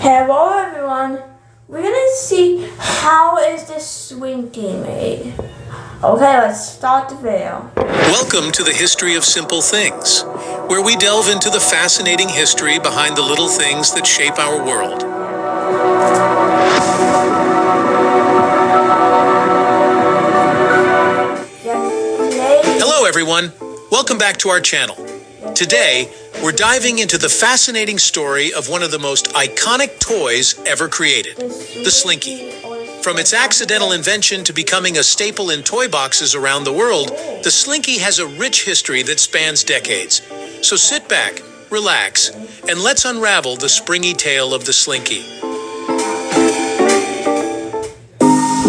Hello everyone, we're gonna see how is this slinky made. Okay, let's start the video. Welcome to the History of Simple Things, where we delve into the fascinating history behind the little things that shape our world. Hello everyone, welcome back to our channel. Today, we're diving into the fascinating story of one of the most iconic toys ever created, the Slinky. From its accidental invention to becoming a staple in toy boxes around the world, the Slinky has a rich history that spans decades. So sit back, relax, and let's unravel the springy tale of the Slinky.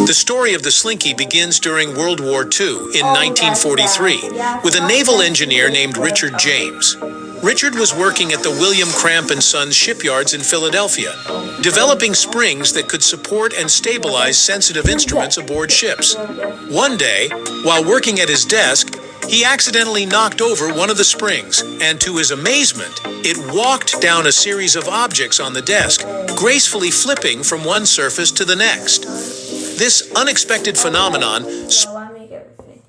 The story of the Slinky begins during World War II in 1943 with a naval engineer named Richard James. Richard was working at the William Cramp & Sons shipyards in Philadelphia, developing springs that could support and stabilize sensitive instruments aboard ships. One day, while working at his desk, he accidentally knocked over one of the springs, and to his amazement, it walked down a series of objects on the desk, gracefully flipping from one surface to the next. This unexpected phenomenon. Let me get everything.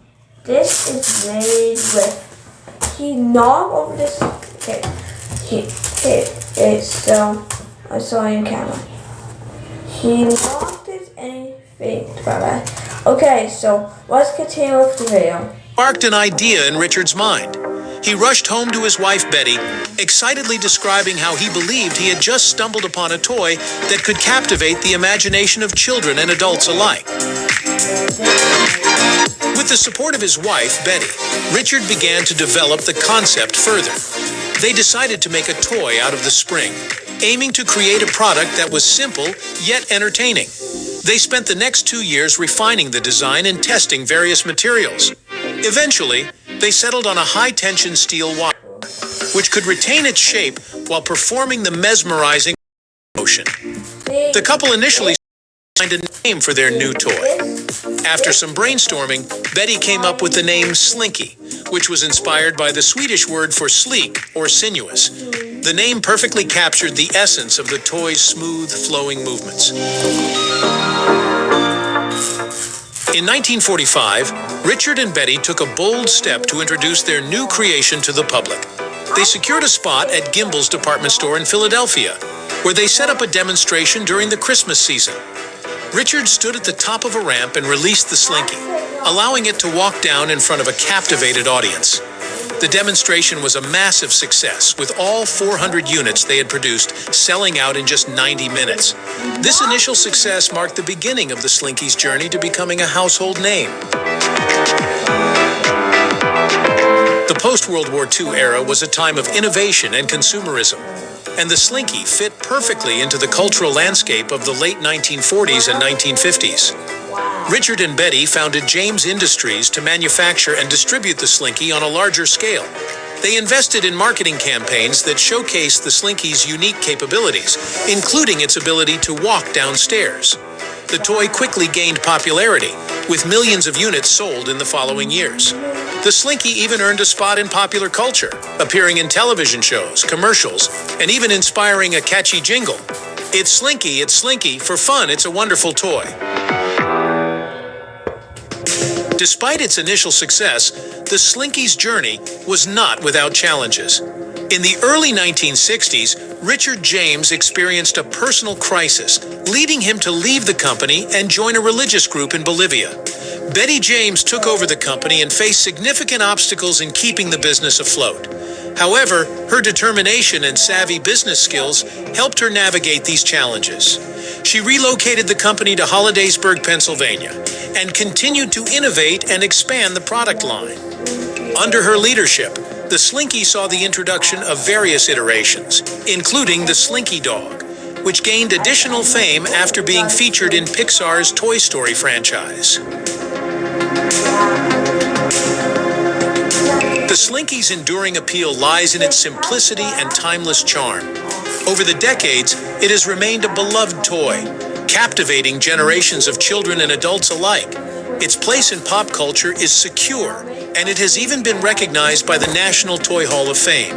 This is made with. He knocked over this. Okay. I saw it in camera. He knocked it anything. Okay, so let's continue with the video. Sparked an idea in Richard's mind. He rushed home to his wife Betty, excitedly describing how he believed he had just stumbled upon a toy that could captivate the imagination of children and adults alike. With the support of his wife, Betty, Richard began to develop the concept further. They decided to make a toy out of the spring, aiming to create a product that was simple yet entertaining. They spent the next 2 years refining the design and testing various materials. Eventually, they settled on a high-tension steel wire, which could retain its shape while performing the mesmerizing motion. The couple initially found a name for their new toy. After some brainstorming, Betty came up with the name Slinky, which was inspired by the Swedish word for sleek or sinuous. The name perfectly captured the essence of the toy's smooth, flowing movements. In 1945, Richard and Betty took a bold step to introduce their new creation to the public. They secured a spot at Gimbel's department store in Philadelphia, where they set up a demonstration during the Christmas season. Richard stood at the top of a ramp and released the Slinky, allowing it to walk down in front of a captivated audience. The demonstration was a massive success, with all 400 units they had produced selling out in just 90 minutes. This initial success marked the beginning of the Slinky's journey to becoming a household name. The post-World War II era was a time of innovation and consumerism, and the Slinky fit perfectly into the cultural landscape of the late 1940s and 1950s. Richard and Betty founded James Industries to manufacture and distribute the Slinky on a larger scale. They invested in marketing campaigns that showcased the Slinky's unique capabilities, including its ability to walk downstairs. The toy quickly gained popularity, with millions of units sold in the following years. The Slinky even earned a spot in popular culture, appearing in television shows, commercials, and even inspiring a catchy jingle. It's Slinky, for fun, it's a wonderful toy. Despite its initial success, the Slinky's journey was not without challenges. In the early 1960s, Richard James experienced a personal crisis, leading him to leave the company and join a religious group in Bolivia. Betty James took over the company and faced significant obstacles in keeping the business afloat. However, her determination and savvy business skills helped her navigate these challenges. She relocated the company to Hollidaysburg, Pennsylvania, and continued to innovate and expand the product line. Under her leadership, the Slinky saw the introduction of various iterations, including the Slinky Dog, which gained additional fame after being featured in Pixar's Toy Story franchise. The Slinky's enduring appeal lies in its simplicity and timeless charm. Over the decades, it has remained a beloved toy, captivating generations of children and adults alike. Its place in pop culture is secure, and it has even been recognized by the National Toy Hall of Fame.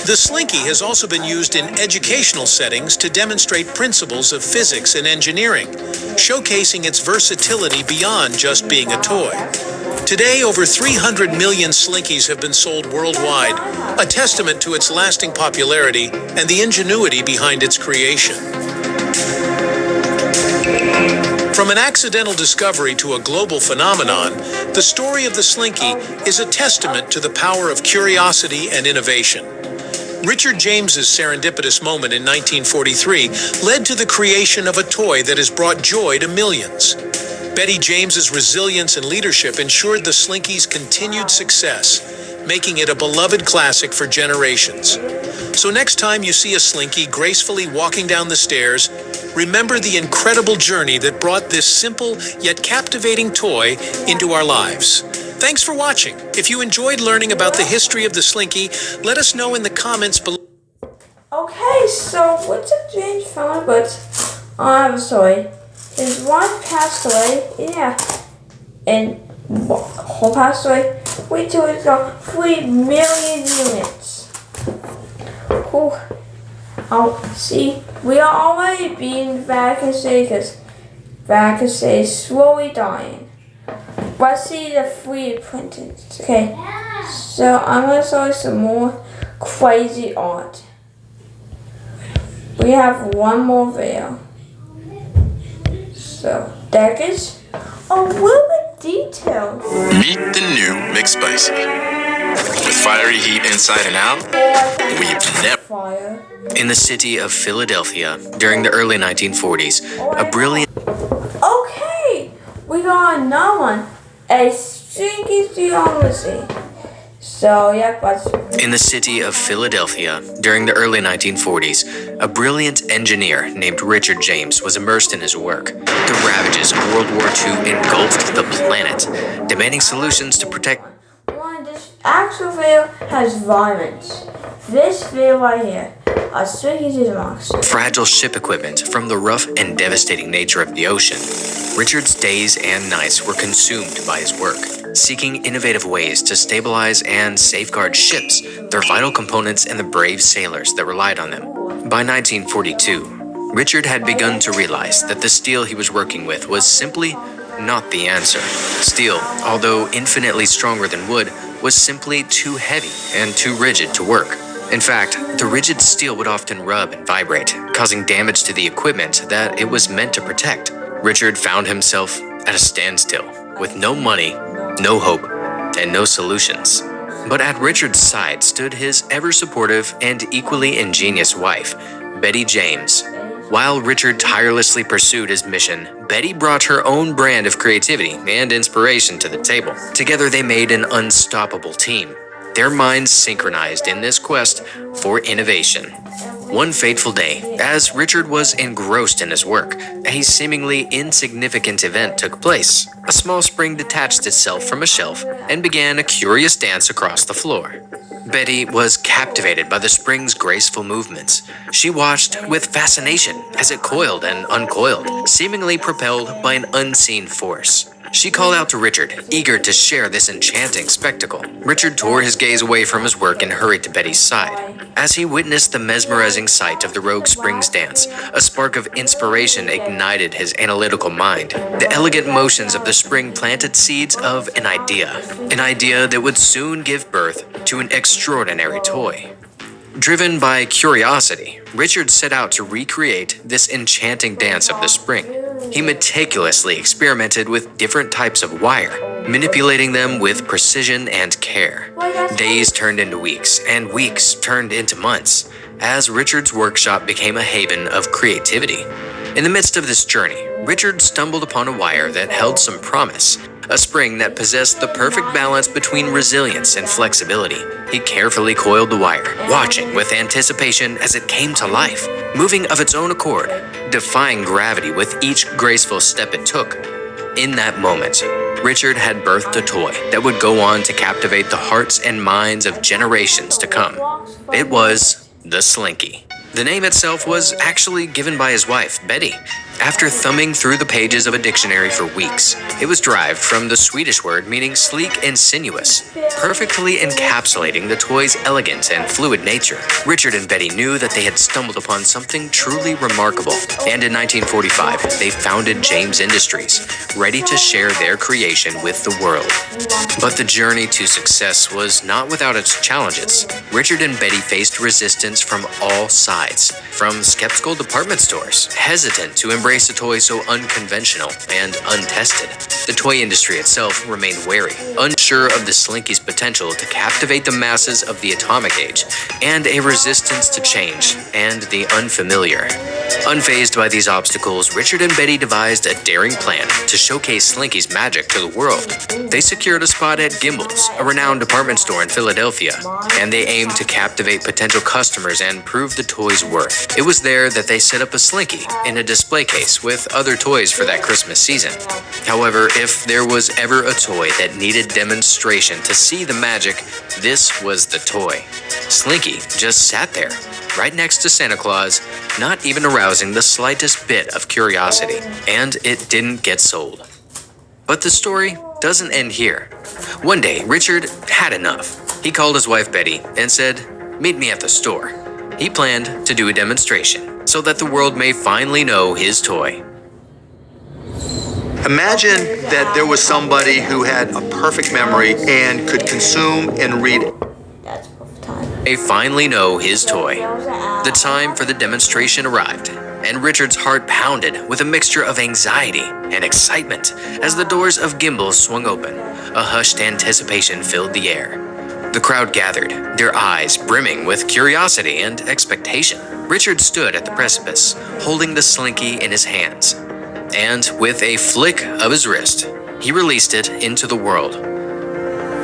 The slinky has also been used in educational settings to demonstrate principles of physics and engineering, showcasing its versatility beyond just being a toy. Today, over 300 million slinkies have been sold worldwide, a testament to its lasting popularity and the ingenuity behind its creation. From an accidental discovery to a global phenomenon, the story of the slinky is a testament to the power of curiosity and innovation. Richard James's serendipitous moment in 1943 led to the creation of a toy that has brought joy to millions. Betty James's resilience and leadership ensured the slinky's continued success, making it a beloved classic for generations. So next time you see a slinky gracefully walking down the stairs, remember the incredible journey that brought this simple yet captivating toy into our lives. Thanks for watching. If you enjoyed learning about the history of the slinky, let us know in the comments below. Okay, so what's a James found? But I'm sorry. His wife passed away. Yeah, and who passed away? Wait till it's got 3 million units. Cool. Oh, see, we are already being Vatican City because Vatican City is slowly dying. Let's see the 3D printed. Okay, so I'm going to show you some more crazy art. We have one more video. So, that is a little bit detailed. Meet the new McSpicy. With fiery heat inside and out, we've never... Fire. In the city of Philadelphia, during the early 1940s, a brilliant... Okay, we got another one. A slinky geometry. So, yeah, but... In the city of Philadelphia, during the early 1940s, a brilliant engineer named Richard James was immersed in his work. The ravages of World War II engulfed the planet, demanding solutions to protect... This actual video has violence. This video right here, a slinky geometry. fragile ship equipment from the rough and devastating nature of the ocean. Richard's days and nights were consumed by his work, seeking innovative ways to stabilize and safeguard ships, their vital components, and the brave sailors that relied on them. By 1942, Richard had begun to realize that the steel he was working with was simply not the answer. Steel, although infinitely stronger than wood, was simply too heavy and too rigid to work. In fact, the rigid steel would often rub and vibrate, causing damage to the equipment that it was meant to protect. Richard found himself at a standstill, with no money, no hope, and no solutions. But at Richard's side stood his ever-supportive and equally ingenious wife, Betty James. While Richard tirelessly pursued his mission, Betty brought her own brand of creativity and inspiration to the table. Together they made an unstoppable team, their minds synchronized in this quest for innovation. One fateful day, as Richard was engrossed in his work, a seemingly insignificant event took place. A small spring detached itself from a shelf and began a curious dance across the floor. Betty was captivated by the spring's graceful movements. She watched with fascination as it coiled and uncoiled, seemingly propelled by an unseen force. She called out to Richard, eager to share this enchanting spectacle. Richard tore his gaze away from his work and hurried to Betty's side. As he witnessed the mesmerizing sight of the rogue spring's dance, a spark of inspiration ignited his analytical mind. The elegant motions of the spring planted seeds of an idea that would soon give birth to an extraordinary toy. Driven by curiosity, Richard set out to recreate this enchanting dance of the spring. He meticulously experimented with different types of wire, manipulating them with precision and care. Days turned into weeks, and weeks turned into months, as Richard's workshop became a haven of creativity. In the midst of this journey, Richard stumbled upon a wire that held some promise, a spring that possessed the perfect balance between resilience and flexibility. He carefully coiled the wire, watching with anticipation as it came to life, moving of its own accord, defying gravity with each graceful step it took. In that moment, Richard had birthed a toy that would go on to captivate the hearts and minds of generations to come. It was the Slinky. The name itself was actually given by his wife, Betty, After thumbing through the pages of a dictionary for weeks, it was derived from the Swedish word meaning sleek and sinuous, perfectly encapsulating the toy's elegant and fluid nature. Richard and Betty knew that they had stumbled upon something truly remarkable, and in 1945, they founded James Industries, ready to share their creation with the world. But the journey to success was not without its challenges. Richard and Betty faced resistance from all sides, from skeptical department stores, hesitant to embrace a toy so unconventional and untested. The toy industry itself remained wary, unsure of the Slinky's potential to captivate the masses of the atomic age, and a resistance to change and the unfamiliar. Unfazed by these obstacles, Richard and Betty devised a daring plan to showcase Slinky's magic to the world. They secured a spot at Gimbel's, a renowned department store in Philadelphia, and they aimed to captivate potential customers and prove the toy's worth. It was there that they set up a Slinky in a display case with other toys for that Christmas season. However, if there was ever a toy that needed demonstration to see the magic, this was the toy. Slinky just sat there, right next to Santa Claus, not even arousing the slightest bit of curiosity, and it didn't get sold. But the story doesn't end here. One day, Richard had enough. He called his wife Betty and said, "Meet me at the store." He planned to do a demonstration so that the world may finally know his toy. Imagine that there was somebody who had a perfect memory and could consume and read That's perfect time. They finally know his toy. The time for the demonstration arrived, and Richard's heart pounded with a mixture of anxiety and excitement as the doors of Gimbel's swung open. A hushed anticipation filled the air. The crowd gathered, their eyes brimming with curiosity and expectation. Richard stood at the precipice, holding the Slinky in his hands. And with a flick of his wrist, he released it into the world.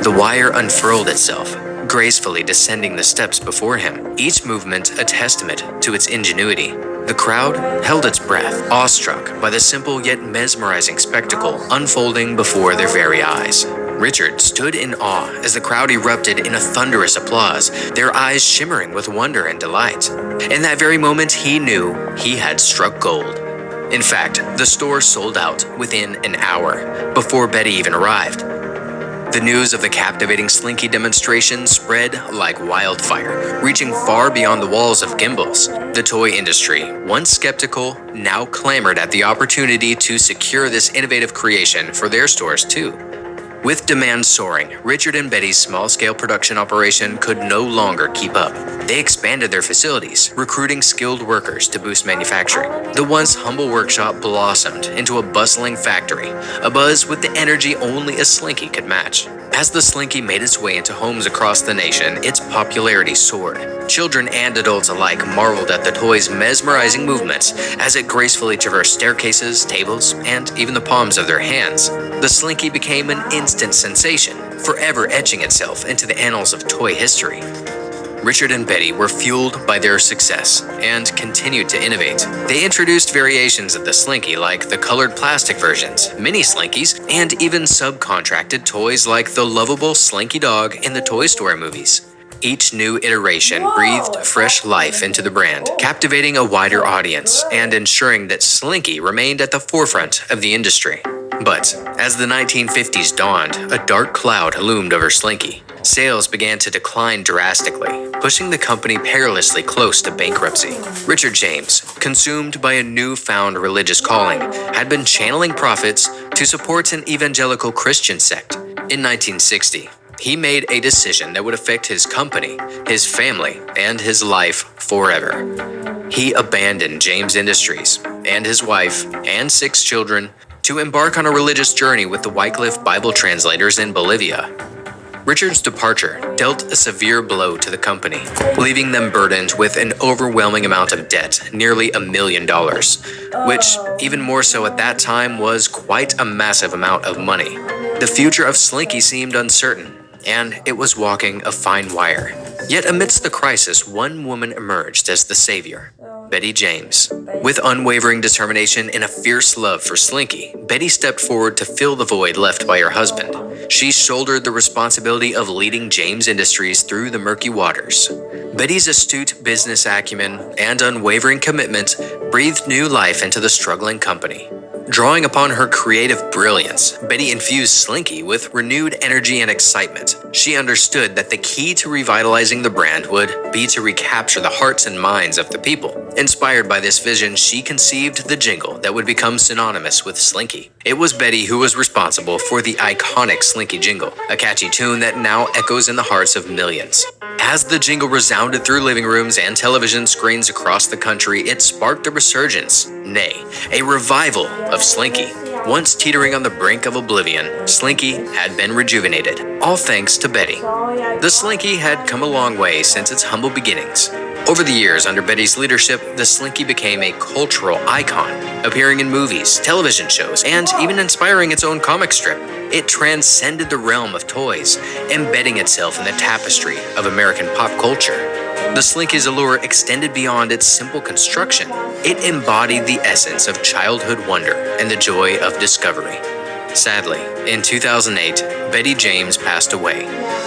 The wire unfurled itself, gracefully descending the steps before him, each movement a testament to its ingenuity. The crowd held its breath, awestruck by the simple yet mesmerizing spectacle unfolding before their very eyes. Richard stood in awe as the crowd erupted in a thunderous applause, their eyes shimmering with wonder and delight. In that very moment, he knew he had struck gold. In fact, the store sold out within an hour, before Betty even arrived. The news of the captivating Slinky demonstration spread like wildfire, reaching far beyond the walls of Gimbel's. The toy industry, once skeptical, now clamored at the opportunity to secure this innovative creation for their stores too. With demand soaring, Richard and Betty's small-scale production operation could no longer keep up. They expanded their facilities, recruiting skilled workers to boost manufacturing. The once humble workshop blossomed into a bustling factory, abuzz with the energy only a Slinky could match. As the Slinky made its way into homes across the nation, its popularity soared. Children and adults alike marveled at the toy's mesmerizing movements as it gracefully traversed staircases, tables, and even the palms of their hands. The Slinky became an instant sensation, forever etching itself into the annals of toy history. Richard and Betty were fueled by their success and continued to innovate. They introduced variations of the Slinky like the colored plastic versions, mini Slinkies, and even subcontracted toys like the lovable Slinky dog in the Toy Story movies. Each new iteration breathed fresh life into the brand, captivating a wider audience and ensuring that Slinky remained at the forefront of the industry. But as the 1950s dawned, a dark cloud loomed over Slinky. Sales began to decline drastically, pushing the company perilously close to bankruptcy. Richard James, consumed by a newfound religious calling, had been channeling profits to support an evangelical Christian sect. In 1960, he made a decision that would affect his company, his family, and his life forever. He abandoned James Industries and his wife and 6 children to embark on a religious journey with the Wycliffe Bible translators in Bolivia. Richard's departure dealt a severe blow to the company, leaving them burdened with an overwhelming amount of debt, nearly $1 million, which, even more so at that time, was quite a massive amount of money. The future of Slinky seemed uncertain, and it was walking a fine wire. Yet amidst the crisis, one woman emerged as the savior. Betty James. With unwavering determination and a fierce love for Slinky, Betty stepped forward to fill the void left by her husband. She shouldered the responsibility of leading James Industries through the murky waters. Betty's astute business acumen and unwavering commitment breathed new life into the struggling company. Drawing upon her creative brilliance, Betty infused Slinky with renewed energy and excitement. She understood that the key to revitalizing the brand would be to recapture the hearts and minds of the people. Inspired by this vision, she conceived the jingle that would become synonymous with Slinky. It was Betty who was responsible for the iconic Slinky jingle, a catchy tune that now echoes in the hearts of millions. As the jingle resounded through living rooms and television screens across the country, it sparked a resurgence, nay, a revival of Slinky. Once teetering on the brink of oblivion, Slinky had been rejuvenated, all thanks to Betty. The Slinky had come a long way since its humble beginnings. Over the years, under Betty's leadership, the Slinky became a cultural icon, appearing in movies, television shows, and even inspiring its own comic strip. It transcended the realm of toys, embedding itself in the tapestry of American pop culture. The Slinky's allure extended beyond its simple construction. It embodied the essence of childhood wonder and the joy of discovery. Sadly, in 2008, Betty James passed away,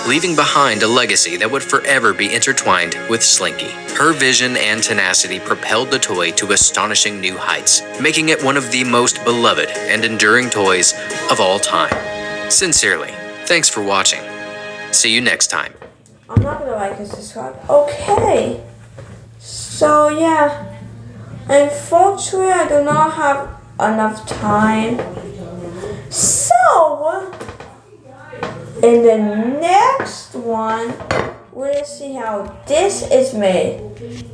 leaving behind a legacy that would forever be intertwined with Slinky. Her vision and tenacity propelled the toy to astonishing new heights, making it one of the most beloved and enduring toys of all time. Sincerely, thanks for watching. See you next time. I'm not gonna like and subscribe. Okay. So yeah. Unfortunately, I do not have enough time. So in the next one, we'll see how this is made.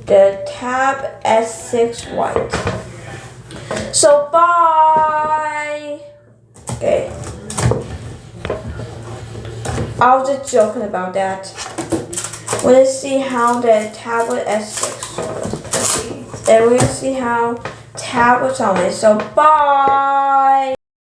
The Tab S6 White. So bye. Okay. I was just joking about that. We'll see how the tablet S6 works. And we'll see how tablets on it. So bye.